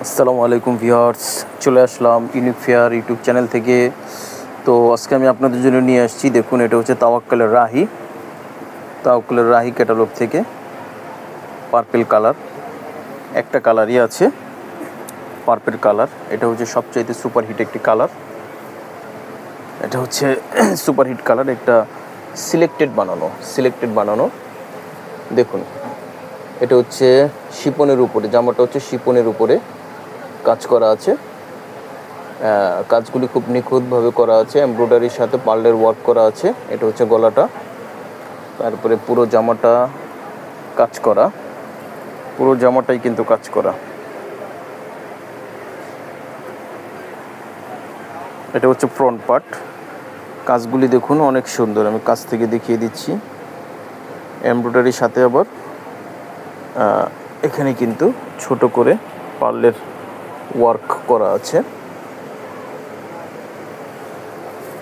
আসসালামু আলাইকুম ভিউয়ার্স, চলে আসলাম ইউনিক ফেয়ার ইউটিউব চ্যানেল থেকে। তো আজকে আমি আপনাদের জন্য নিয়ে আসছি, দেখুন এটা হচ্ছে তাওয়াক্কালের রাহি ক্যাটালগ থেকে পার্পেল কালার। একটা কালারই আছে পার্পেল কালার। এটা হচ্ছে সবচাইতে সুপারহিট একটি কালার। এটা হচ্ছে সুপারহিট কালার, একটা সিলেক্টেড বানানো। দেখুন এটা হচ্ছে শিপনের উপরে, জামাটা হচ্ছে শিপনের উপরে কাজ করা আছে। কাজগুলি খুব নিখুঁতভাবে করা আছে, এমব্রয়ডারির সাথে পার্লের ওয়ার্ক করা আছে। এটা হচ্ছে গলাটা, তারপরে পুরো জামাটা কাজ করা, পুরো জামাটাই কিন্তু কাজ করা। এটা হচ্ছে ফ্রন্ট পার্ট। কাজগুলি দেখুন অনেক সুন্দর, আমি কাছ থেকে দেখিয়ে দিচ্ছি। এমব্রয়ডারির সাথে আবার এখানে কিন্তু ছোট করে পার্লের ওয়ার্ক করা আছে।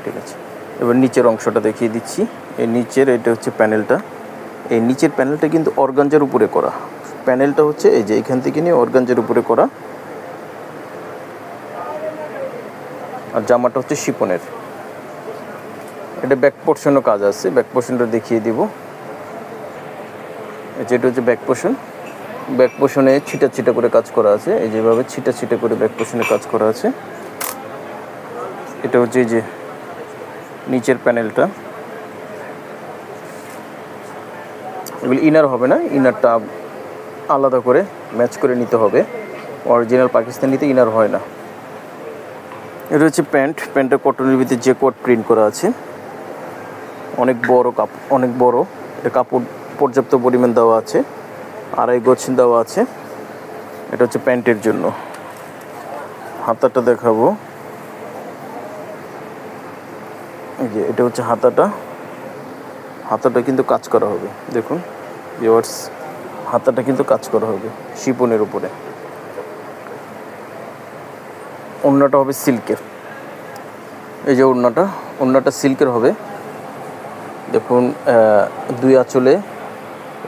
ঠিক আছে, এবার নিচের অংশটা দেখিয়ে দিচ্ছি। এই নিচের এটা হচ্ছে প্যানেলটা। এই নিচের প্যানেলটা কিন্তু অর্গানজার উপরে করা। প্যানেলটা হচ্ছে এই যে এখান থেকে নিয়ে অর্গানজার উপরে করা, আর জামাটা হচ্ছে শিপনের। এটা ব্যাক পোর্শনও কাজ আছে, ব্যাক পোর্শনটা দেখিয়ে দিব। যেটা হচ্ছে ব্যাক পোর্শনে ছিটা করে কাজ করা আছে। এই যেভাবে ছিটা করে ব্যাক পোর্শনে কাজ করা আছে। এটা হচ্ছে এই যে নিচের প্যানেলটা। এগুলো ইনার হবে না, ইনারটা আলাদা করে ম্যাচ করে নিতে হবে। অরিজিনাল পাকিস্তানিতে ইনার হয় না। এটা হচ্ছে প্যান্টটা কটনের ভিতরে যে কোট প্রিন্ট করা আছে। অনেক বড় এটা কাপড় পর্যাপ্ত পরিমাণ দেওয়া আছে, 2.5 গজ দেওয়া আছে। এটা হচ্ছে প্যান্টের জন্য। হাতাটা দেখাবো, এই যে এটা হচ্ছে হাতাটা কিন্তু কাজ করা হবে। দেখুন ভিউয়ার্স, হাতাটা কিন্তু কাজ করা হবে শিপনের উপরে। ওড়নাটা হবে সিল্কের। এই যে ওড়নাটা সিল্কের হবে। দেখুন 2 আঁচলে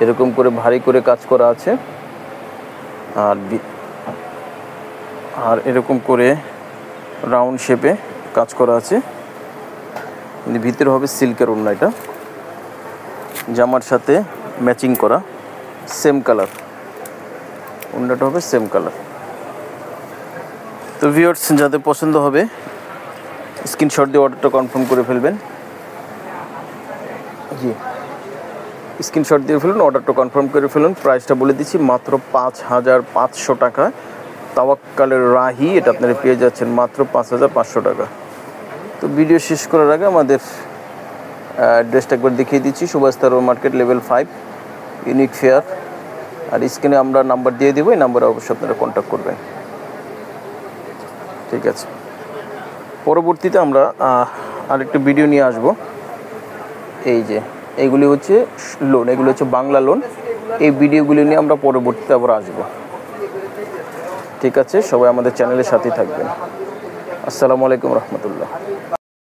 এরকম করে ভারী করে কাজ করা আছে, আর এরকম করে রাউন্ড শেপে কাজ করা আছে। ভিতরে হবে সিল্কের ওড়না। এটা জামার সাথে ম্যাচিং করা, সেম কালার। ওড়নাটা হবে সেম কালার। তো ভিউয়ার্স, যাদের পছন্দ হবে স্ক্রিনশট দিয়ে অর্ডারটা কনফার্ম করে ফেলবেন। স্ক্রিনশট দিয়ে ফেলুন, অর্ডারটা কনফার্ম করে ফেলুন। প্রাইসটা বলে দিচ্ছি, মাত্র 5,500 টাকা। তাওয়াক্কালের রাহি, এটা আপনারা পেয়ে যাচ্ছেন মাত্র 5,500 টাকা। তো ভিডিও শেষ করার আগে আমাদের অ্যাড্রেসটা একবার দেখিয়ে দিচ্ছি। Subhash market level 5 unique fair. আর স্ক্রিনে আমরা নাম্বার দিয়ে দেবো, এই নাম্বারে অবশ্যই আপনারা কন্ট্যাক্ট করবেন। ঠিক আছে, পরবর্তীতে আমরা আরেকটা ভিডিও নিয়ে আসব। এই যে এইগুলি হচ্ছে লোন, এগুলো হচ্ছে বাংলা লোন। এই ভিডিওগুলি নিয়ে আমরা পরবর্তীতে আবার আসবো। ঠিক আছে, সবাই আমাদের চ্যানেলের সাথেই থাকবেন। আসসালামু আলাইকুম রহমতুল্লাহ।